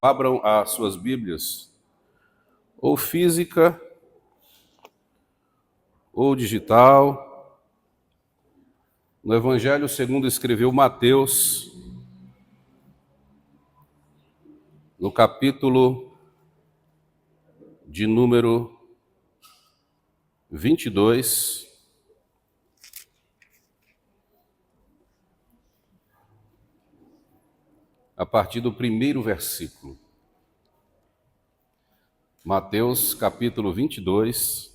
Abram as suas Bíblias, ou física, ou digital, no Evangelho segundo escreveu Mateus, no capítulo de número 22, a partir do primeiro versículo. Mateus, capítulo 22.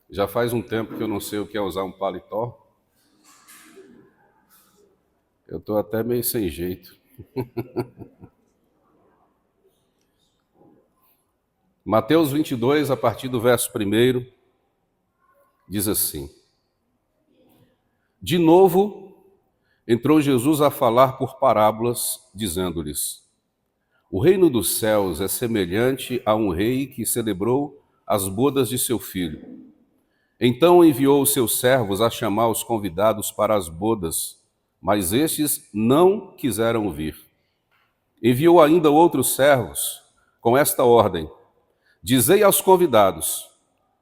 Já faz um tempo que eu não sei o que é usar um paletó. Eu estou até meio sem jeito. Mateus 22, a partir do verso 1, diz assim: De novo, entrou Jesus a falar por parábolas, dizendo-lhes: O reino dos céus é semelhante a um rei que celebrou as bodas de seu filho. Então enviou os seus servos a chamar os convidados para as bodas, mas estes não quiseram vir. Enviou ainda outros servos com esta ordem: Dizei aos convidados: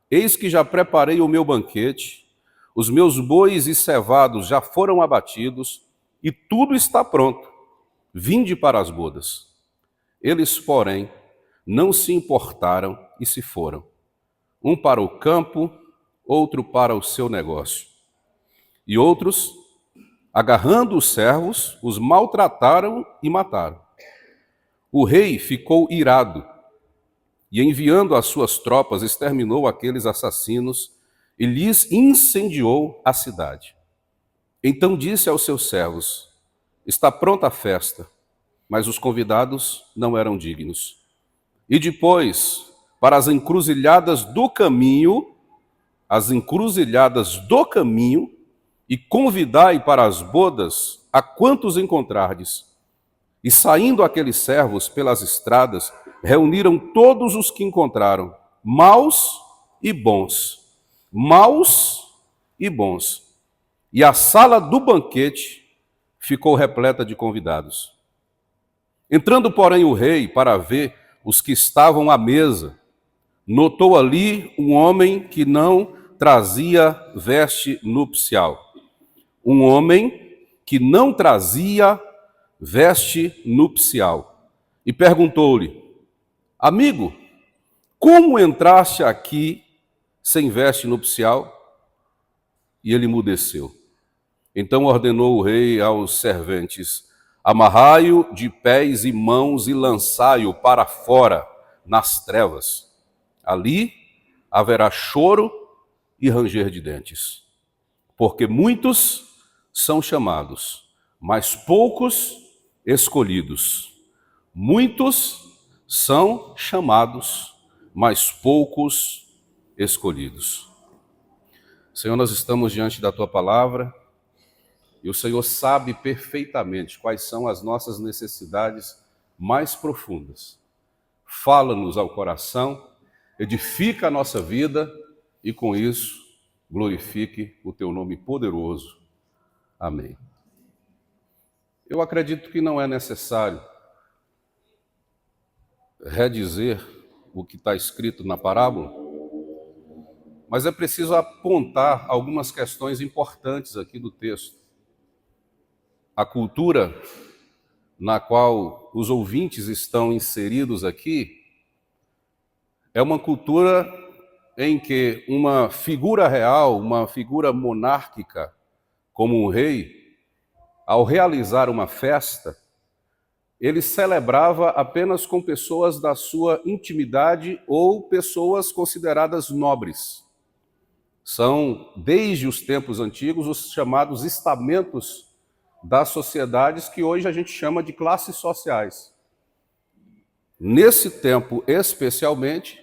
Eis que já preparei o meu banquete, os meus bois e cevados já foram abatidos, e tudo está pronto. Vinde para as bodas. Eles, porém, não se importaram e se foram, um para o campo, outro para o seu negócio. E outros, agarrando os servos, os maltrataram e mataram. O rei ficou irado e, enviando as suas tropas, exterminou aqueles assassinos e lhes incendiou a cidade. Então disse aos seus servos: Está pronta a festa, mas os convidados não eram dignos. E depois, para as encruzilhadas do caminho, e convidai para as bodas a quantos encontrardes. E saindo aqueles servos pelas estradas, reuniram todos os que encontraram, maus e bons. E a sala do banquete ficou repleta de convidados. Entrando, porém, o rei para ver os que estavam à mesa, notou ali um homem que não trazia veste nupcial. E perguntou-lhe: Amigo, como entraste aqui sem veste nupcial? E ele emudeceu. Então ordenou o rei aos serventes: Amarrai-o de pés e mãos e lançai-o para fora, nas trevas. Ali haverá choro e ranger de dentes. Porque muitos são chamados, mas poucos escolhidos. Muitos são chamados, mas poucos escolhidos. Senhor, nós estamos diante da Tua palavra e o Senhor sabe perfeitamente quais são as nossas necessidades mais profundas. Fala-nos ao coração, edifica a nossa vida e, com isso, glorifique o Teu nome poderoso. Amém. Eu acredito que não é necessário redizer o que está escrito na parábola, mas é preciso apontar algumas questões importantes aqui do texto. A cultura na qual os ouvintes estão inseridos aqui é uma cultura em que uma figura real, uma figura monárquica, como um rei, ao realizar uma festa, ele celebrava apenas com pessoas da sua intimidade ou pessoas consideradas nobres. São, desde os tempos antigos, os chamados estamentos das sociedades que hoje a gente chama de classes sociais. Nesse tempo, especialmente,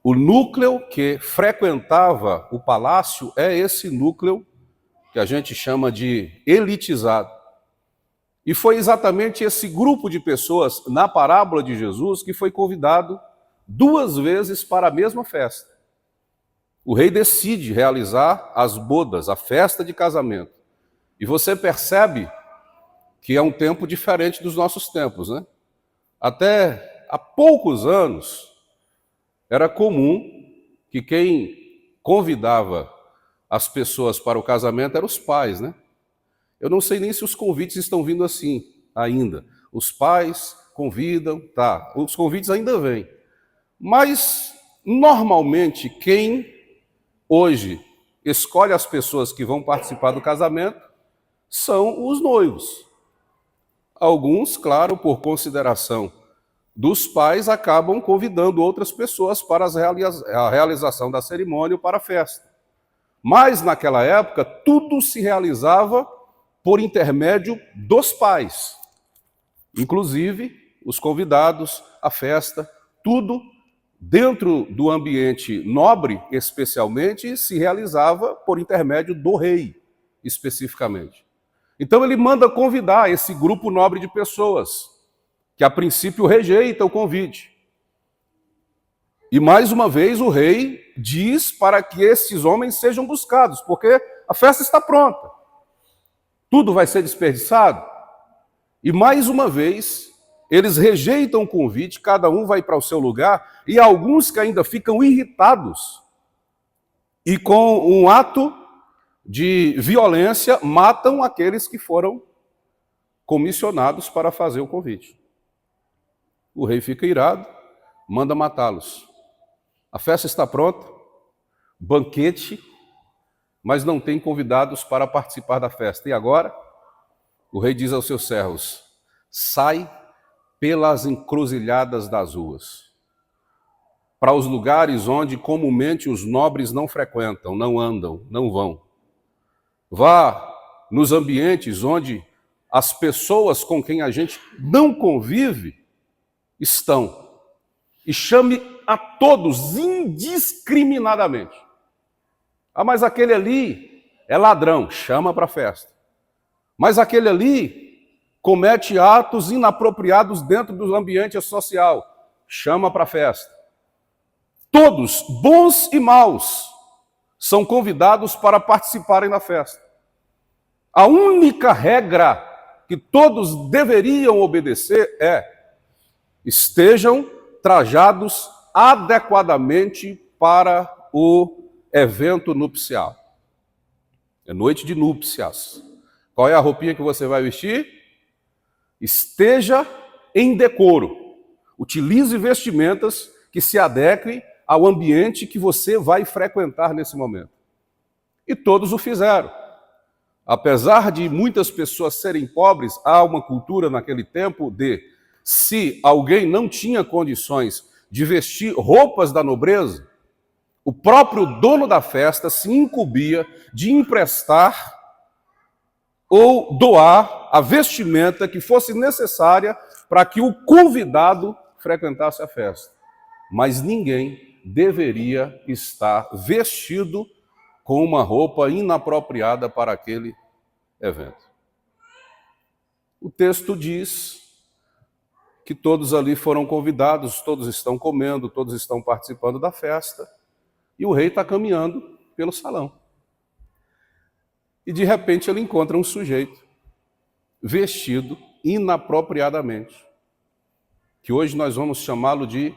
o núcleo que frequentava o palácio é esse núcleo que a gente chama de elitizado. E foi exatamente esse grupo de pessoas, na parábola de Jesus, que foi convidado 2 vezes para a mesma festa. O rei decide realizar as bodas, a festa de casamento. E você percebe que é um tempo diferente dos nossos tempos, né? Até há poucos anos, era comum que quem convidava as pessoas para o casamento eram os pais, né? Eu não sei nem se os convites estão vindo assim ainda. Os pais convidam, tá, os convites ainda vêm. Mas, normalmente, quem hoje escolhe as pessoas que vão participar do casamento são os noivos. Alguns, claro, por consideração dos pais, acabam convidando outras pessoas para a realização da cerimônia ou para a festa. Mas, naquela época, tudo se realizava por intermédio dos pais. Inclusive, os convidados, a festa, tudo dentro do ambiente nobre, especialmente, se realizava por intermédio do rei, especificamente. Então ele manda convidar esse grupo nobre de pessoas, que a princípio rejeita o convite. E mais uma vez o rei diz para que esses homens sejam buscados, porque a festa está pronta. Tudo vai ser desperdiçado. E mais uma vez, eles rejeitam o convite, cada um vai para o seu lugar, e alguns que ainda ficam irritados e com um ato de violência matam aqueles que foram comissionados para fazer o convite. O rei fica irado, manda matá-los. A festa está pronta, banquete, mas não tem convidados para participar da festa. E agora, o rei diz aos seus servos: sai pelas encruzilhadas das ruas, para os lugares onde comumente os nobres não frequentam, não andam, não vão. Vá nos ambientes onde as pessoas com quem a gente não convive estão e chame a todos indiscriminadamente. Ah, mas aquele ali é ladrão, chama para a festa. Mas aquele ali comete atos inapropriados dentro do ambiente social, chama para a festa. Todos, bons e maus, são convidados para participarem da festa. A única regra que todos deveriam obedecer é: estejam trajados adequadamente para o evento nupcial. É noite de núpcias. Qual é a roupinha que você vai vestir? Esteja em decoro. Utilize vestimentas que se adequem ao ambiente que você vai frequentar nesse momento. E todos o fizeram. Apesar de muitas pessoas serem pobres, há uma cultura naquele tempo de, se alguém não tinha condições de vestir roupas da nobreza, o próprio dono da festa se incumbia de emprestar ou doar a vestimenta que fosse necessária para que o convidado frequentasse a festa. Mas ninguém deveria estar vestido com uma roupa inapropriada para aquele evento. O texto diz que todos ali foram convidados, todos estão comendo, todos estão participando da festa, e o rei está caminhando pelo salão. E de repente ele encontra um sujeito vestido inapropriadamente, que hoje nós vamos chamá-lo de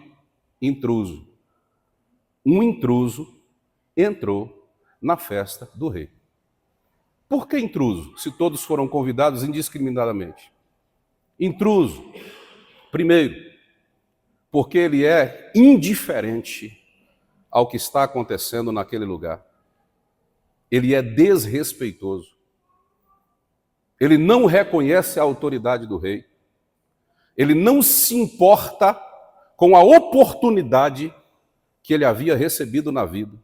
intruso. Um intruso entrou na festa do rei. Por que intruso, se todos foram convidados indiscriminadamente? Intruso, primeiro, porque ele é indiferente ao que está acontecendo naquele lugar. Ele é desrespeitoso. Ele não reconhece a autoridade do rei. Ele não se importa com a oportunidade que ele havia recebido na vida.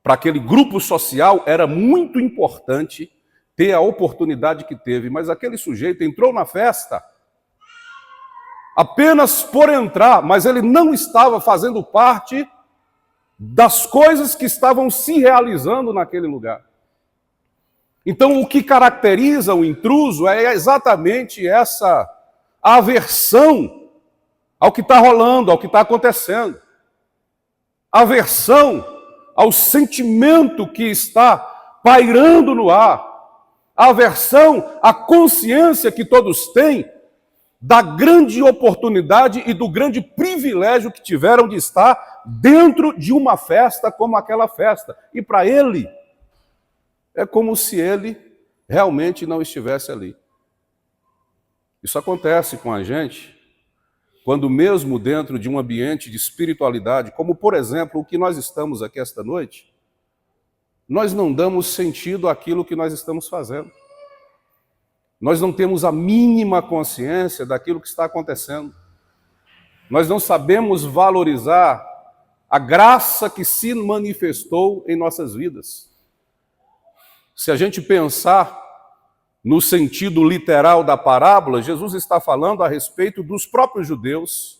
Para aquele grupo social era muito importante ter a oportunidade que teve, mas aquele sujeito entrou na festa apenas por entrar, mas ele não estava fazendo parte das coisas que estavam se realizando naquele lugar. Então, o que caracteriza o intruso é exatamente essa aversão ao que está rolando, ao que está acontecendo. Aversão ao sentimento que está pairando no ar. a aversão, a consciência que todos têm da grande oportunidade e do grande privilégio que tiveram de estar dentro de uma festa como aquela festa. E para ele, é como se ele realmente não estivesse ali. Isso acontece com a gente quando mesmo dentro de um ambiente de espiritualidade, como por exemplo o que nós estamos aqui esta noite, nós não damos sentido àquilo que nós estamos fazendo. Nós não temos a mínima consciência daquilo que está acontecendo. Nós não sabemos valorizar a graça que se manifestou em nossas vidas. Se a gente pensar no sentido literal da parábola, Jesus está falando a respeito dos próprios judeus,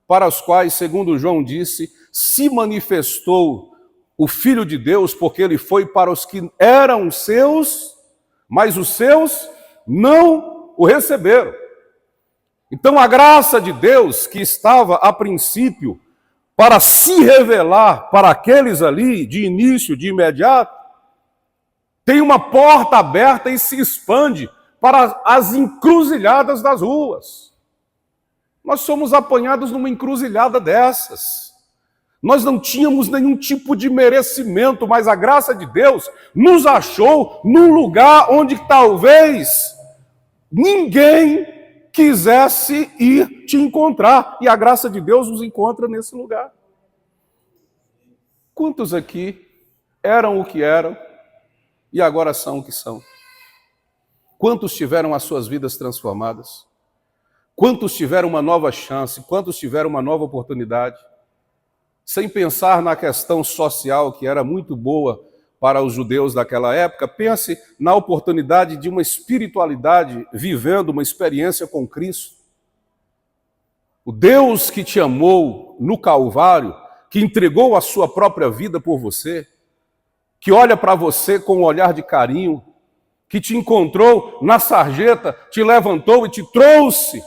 para os quais, segundo João disse, se manifestou o Filho de Deus, porque ele foi para os que eram seus, mas os seus não o receberam. Então a graça de Deus, que estava a princípio para se revelar para aqueles ali, de início, de imediato, tem uma porta aberta e se expande para as encruzilhadas das ruas. Nós somos apanhados numa encruzilhada dessas. Nós não tínhamos nenhum tipo de merecimento, mas a graça de Deus nos achou num lugar onde talvez ninguém quisesse ir te encontrar. E a graça de Deus nos encontra nesse lugar. Quantos aqui eram o que eram e agora são o que são? Quantos tiveram as suas vidas transformadas? Quantos tiveram uma nova chance? Quantos tiveram uma nova oportunidade? Sem pensar na questão social, que era muito boa para os judeus daquela época, pense na oportunidade de uma espiritualidade vivendo uma experiência com Cristo. O Deus que te amou no Calvário, que entregou a sua própria vida por você, que olha para você com um olhar de carinho, que te encontrou na sarjeta, te levantou e te trouxe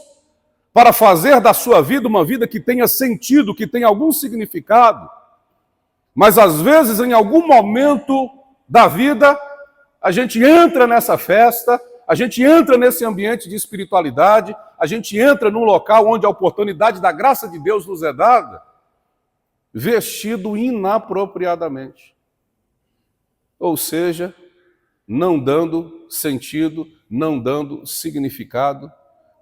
para fazer da sua vida uma vida que tenha sentido, que tenha algum significado. Mas às vezes, em algum momento da vida, a gente entra nessa festa, a gente entra nesse ambiente de espiritualidade, a gente entra num local onde a oportunidade da graça de Deus nos é dada, vestido inapropriadamente. Ou seja, não dando sentido, não dando significado,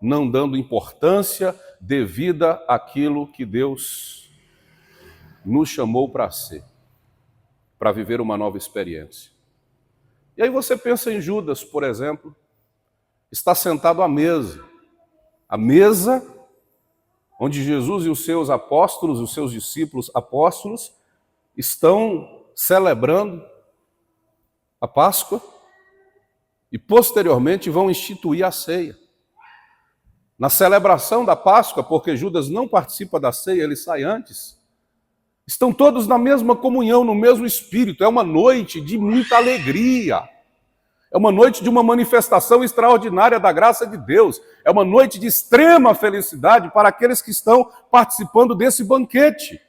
não dando importância devida àquilo que Deus nos chamou para ser, para viver uma nova experiência. E aí você pensa em Judas, por exemplo, está sentado à mesa onde Jesus e os seus apóstolos, os seus discípulos apóstolos, estão celebrando a Páscoa e posteriormente vão instituir a ceia. Na celebração da Páscoa, porque Judas não participa da ceia, ele sai antes, estão todos na mesma comunhão, no mesmo espírito. É uma noite de muita alegria. É uma noite de uma manifestação extraordinária da graça de Deus. É uma noite de extrema felicidade para aqueles que estão participando desse banquete.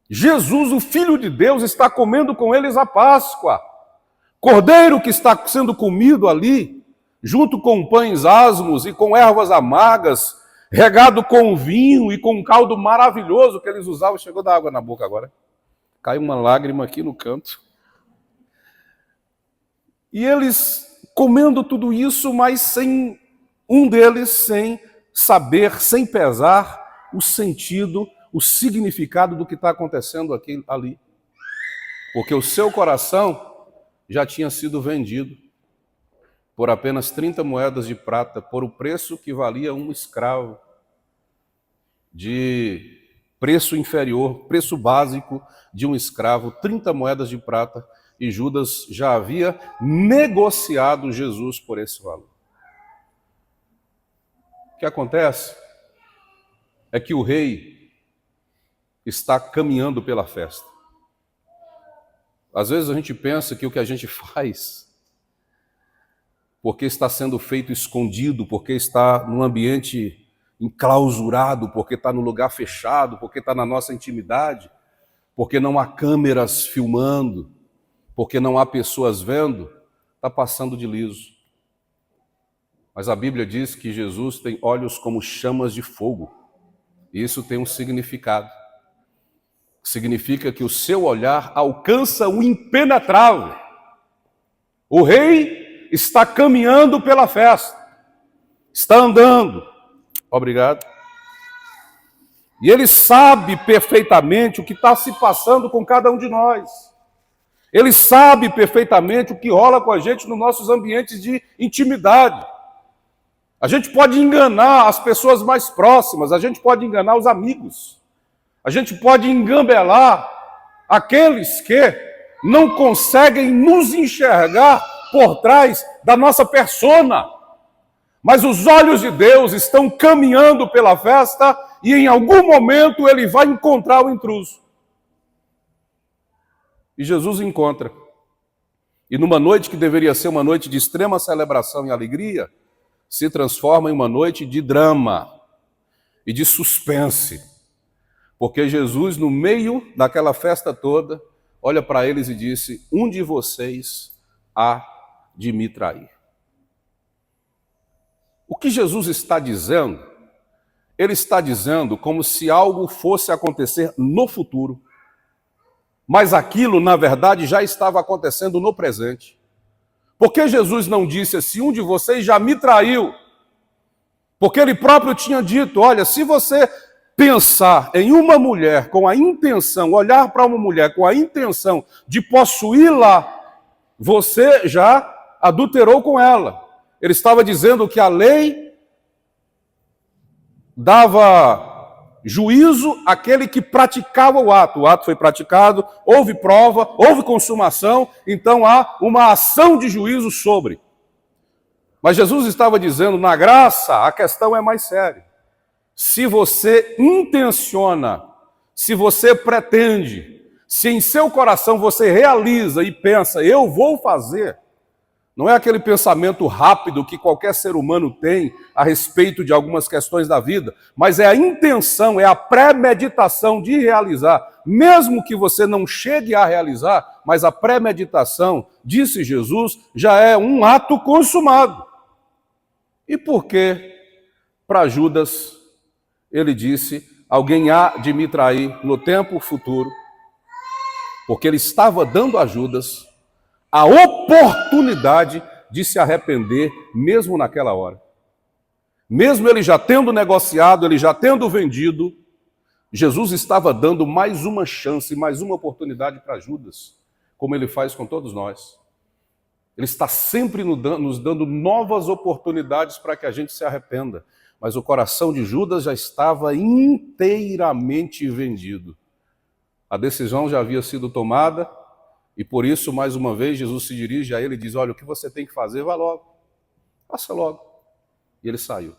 Jesus, o Filho de Deus, está comendo com eles a Páscoa. Cordeiro que está sendo comido ali, junto com pães asmos e com ervas amargas, regado com vinho e com um caldo maravilhoso que eles usavam. Chegou da água na boca agora. Caiu uma lágrima aqui no canto. E eles comendo tudo isso, mas sem um deles sem saber, sem pesar o sentido, o significado do que está acontecendo aqui, ali. Porque o seu coração já tinha sido vendido por apenas 30 moedas de prata, por o preço que valia um escravo, de preço inferior, preço básico de um escravo, 30 moedas de prata, e Judas já havia negociado Jesus por esse valor. O que acontece é que o rei está caminhando pela festa. Às vezes a gente pensa que o que a gente faz, porque está sendo feito escondido, porque está num ambiente enclausurado, porque está no lugar fechado, porque está na nossa intimidade, porque não há câmeras filmando, porque não há pessoas vendo, está passando de liso. Mas a Bíblia diz que Jesus tem olhos como chamas de fogo. E isso tem um significado. Significa que o seu olhar alcança o impenetrável. O rei está caminhando pela festa. Está andando. Obrigado. E ele sabe perfeitamente o que está se passando com cada um de nós. Ele sabe perfeitamente o que rola com a gente nos nossos ambientes de intimidade. A gente pode enganar as pessoas mais próximas, a gente pode enganar os amigos, a gente pode engambelar aqueles que não conseguem nos enxergar por trás da nossa persona. Mas os olhos de Deus estão caminhando pela festa e em algum momento ele vai encontrar o intruso. E Jesus encontra. E numa noite que deveria ser uma noite de extrema celebração e alegria, se transforma em uma noite de drama e de suspense. Porque Jesus, no meio daquela festa toda, olha para eles e disse: um de vocês há de me trair. O que Jesus está dizendo? Ele está dizendo como se algo fosse acontecer no futuro, mas aquilo, na verdade, já estava acontecendo no presente. Por que Jesus não disse assim: um de vocês já me traiu? Porque ele próprio tinha dito: olha, se você pensar em uma mulher com a intenção, olhar para uma mulher com a intenção de possuí-la, você já adulterou com ela. Ele estava dizendo que a lei dava juízo àquele que praticava o ato foi praticado, houve prova, houve consumação, então há uma ação de juízo sobre. Mas Jesus estava dizendo, na graça, a questão é mais séria. Se você intenciona, se você pretende, se em seu coração você realiza e pensa, eu vou fazer, não é aquele pensamento rápido que qualquer ser humano tem a respeito de algumas questões da vida, mas é a intenção, é a premeditação de realizar, mesmo que você não chegue a realizar, mas a premeditação, disse Jesus, já é um ato consumado. E por que, para Judas, ele disse, alguém há de me trair no tempo futuro? Porque ele estava dando a Judas a oportunidade de se arrepender, mesmo naquela hora. Mesmo ele já tendo negociado, ele já tendo vendido, Jesus estava dando mais uma chance, mais uma oportunidade para Judas, como ele faz com todos nós. Ele está sempre nos dando novas oportunidades para que a gente se arrependa. Mas o coração de Judas já estava inteiramente vendido. A decisão já havia sido tomada, e por isso, mais uma vez, Jesus se dirige a ele e diz, olha, o que você tem que fazer, vá logo, faça logo. E ele saiu.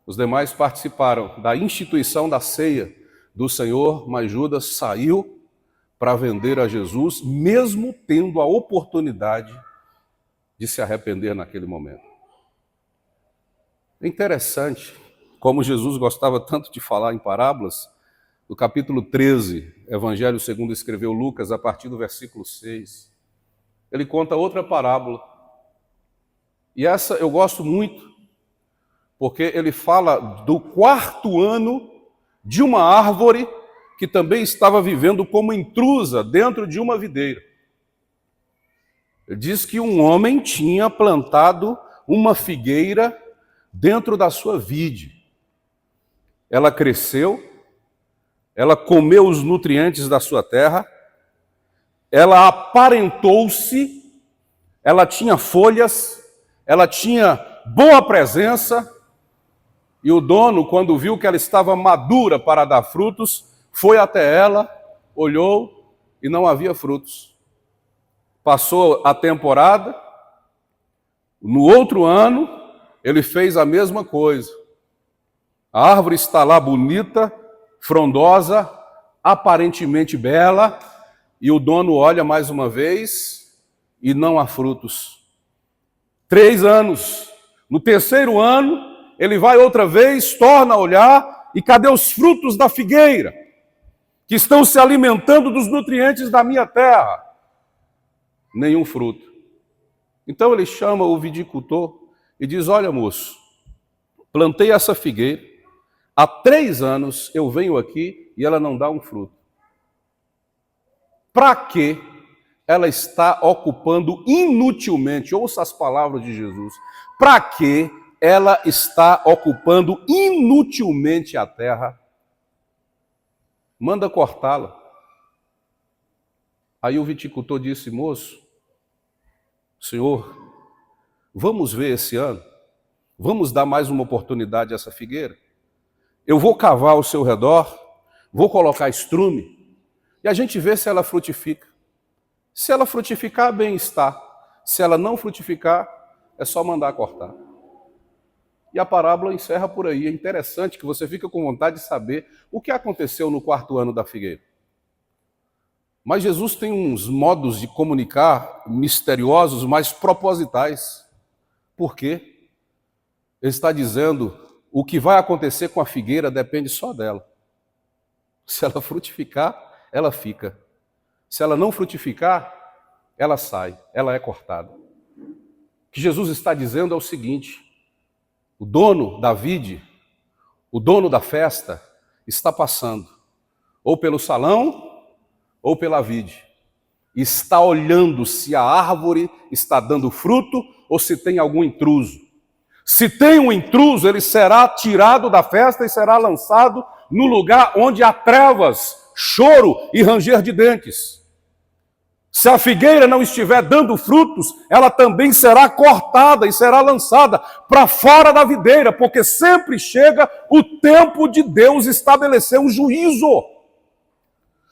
Os demais participaram da instituição da ceia do Senhor, mas Judas saiu para vender a Jesus, mesmo tendo a oportunidade de se arrepender naquele momento. É interessante como Jesus gostava tanto de falar em parábolas. No capítulo 13, Evangelho segundo escreveu Lucas, a partir do versículo 6, ele conta outra parábola. E essa eu gosto muito, porque ele fala do 4º ano de uma árvore que também estava vivendo como intrusa dentro de uma videira. Ele diz que um homem tinha plantado uma figueira dentro da sua vide. Ela cresceu, ela comeu os nutrientes da sua terra, ela aparentou-se, ela tinha folhas, ela tinha boa presença, e o dono, quando viu que ela estava madura para dar frutos, foi até ela, olhou e não havia frutos. Passou a temporada, no outro ano, ele fez a mesma coisa. A árvore está lá bonita, frondosa, aparentemente bela, e o dono olha mais uma vez e não há frutos. 3 anos. No 3º ano, ele vai outra vez, torna a olhar, e cadê os frutos da figueira? Que estão se alimentando dos nutrientes da minha terra. Nenhum fruto. Então ele chama o viticultor e diz: olha, moço, plantei essa figueira, há 3 anos eu venho aqui e ela não dá um fruto. Para que ela está ocupando inutilmente, ouça as palavras de Jesus, para que ela está ocupando inutilmente a terra? Manda cortá-la. Aí o viticultor disse: moço, senhor, vamos ver esse ano? Vamos dar mais uma oportunidade a essa figueira? Eu vou cavar ao seu redor, vou colocar estrume, e a gente vê se ela frutifica. Se ela frutificar, bem está. Se ela não frutificar, é só mandar cortar. E a parábola encerra por aí. É interessante que você fica com vontade de saber o que aconteceu no 4º ano da figueira. Mas Jesus tem uns modos de comunicar misteriosos, mas propositais. Por quê? Ele está dizendo: o que vai acontecer com a figueira depende só dela. Se ela frutificar, ela fica. Se ela não frutificar, ela sai, ela é cortada. O que Jesus está dizendo é o seguinte: o dono da vide, o dono da festa, está passando, ou pelo salão, ou pela vide. Está olhando se a árvore está dando fruto, ou se tem algum intruso. Se tem um intruso, ele será tirado da festa e será lançado no lugar onde há trevas, choro e ranger de dentes. Se a figueira não estiver dando frutos, ela também será cortada e será lançada para fora da videira, porque sempre chega o tempo de Deus estabelecer um juízo.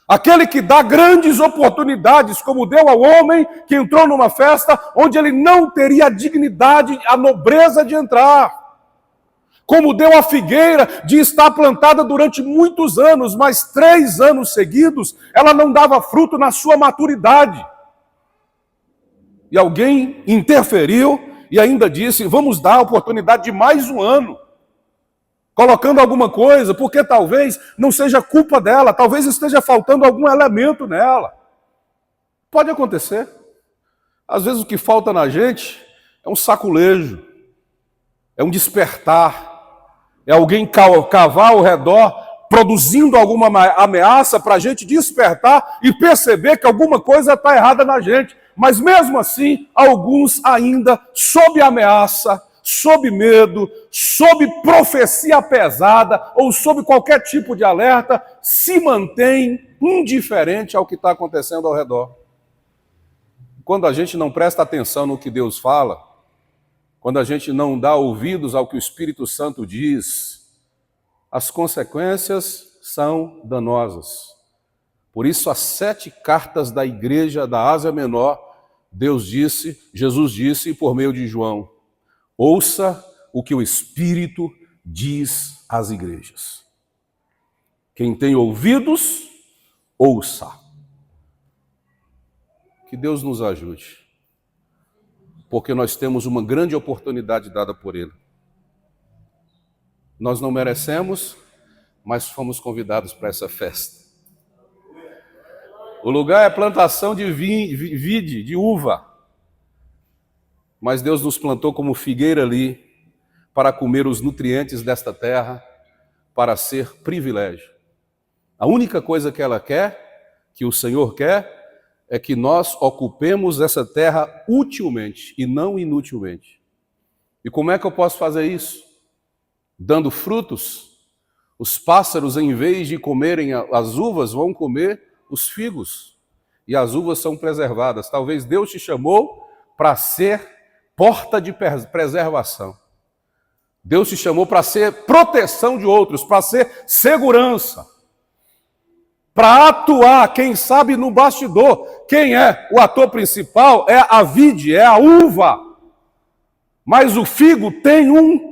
Aquele que dá grandes oportunidades, como deu ao homem que entrou numa festa onde ele não teria a dignidade, a nobreza de entrar. Como deu à figueira de estar plantada durante muitos anos, mas 3 anos seguidos, ela não dava fruto na sua maturidade. E alguém interferiu e ainda disse: vamos dar a oportunidade de mais um ano, colocando alguma coisa, porque talvez não seja culpa dela, talvez esteja faltando algum elemento nela. Pode acontecer. Às vezes o que falta na gente é um saculejo, é um despertar, é alguém cavar ao redor, produzindo alguma ameaça para a gente despertar e perceber que alguma coisa está errada na gente. Mas mesmo assim, alguns ainda, sob ameaça, sob medo, sob profecia pesada ou sob qualquer tipo de alerta, se mantém indiferente ao que está acontecendo ao redor. Quando a gente não presta atenção no que Deus fala, quando a gente não dá ouvidos ao que o Espírito Santo diz, as consequências são danosas. Por isso, as 7 cartas da igreja da Ásia Menor, Jesus disse por meio de João: ouça o que o Espírito diz às igrejas. Quem tem ouvidos, ouça. Que Deus nos ajude, porque nós temos uma grande oportunidade dada por Ele. Nós não merecemos, mas fomos convidados para essa festa. O lugar é plantação de vide, de uva. Mas Deus nos plantou como figueira ali, para comer os nutrientes desta terra, para ser privilégio. A única coisa que ela quer, que o Senhor quer, é que nós ocupemos essa terra utilmente e não inutilmente. E como é que eu posso fazer isso? Dando frutos. Os pássaros, em vez de comerem as uvas, vão comer os figos. E as uvas são preservadas. Talvez Deus te chamou para ser porta de preservação. Deus te chamou para ser proteção de outros, para ser segurança. Para atuar, quem sabe, no bastidor. Quem é o ator principal? É a vide, é a uva. Mas o figo tem um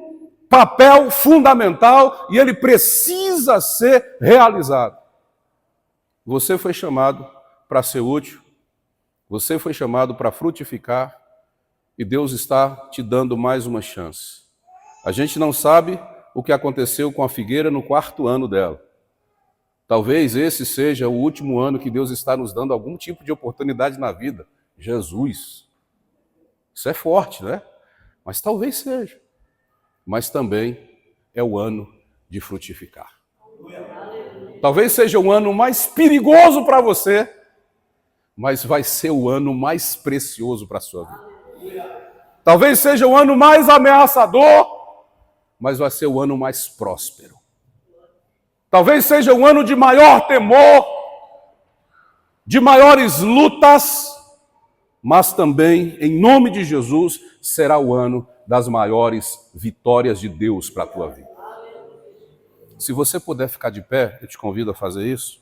papel fundamental e ele precisa ser realizado. Você foi chamado para ser útil, você foi chamado para frutificar e Deus está te dando mais uma chance. A gente não sabe o que aconteceu com a figueira no 4º ano dela. Talvez esse seja o último ano que Deus está nos dando algum tipo de oportunidade na vida. Jesus. Isso é forte, né? Mas talvez seja. Mas também é o ano de frutificar. Talvez seja o ano mais perigoso para você, mas vai ser o ano mais precioso para a sua vida. Talvez seja o ano mais ameaçador, mas vai ser o ano mais próspero. Talvez seja o ano de maior temor, de maiores lutas, mas também, em nome de Jesus, será o ano das maiores vitórias de Deus para a tua vida. Se você puder ficar de pé, eu te convido a fazer isso.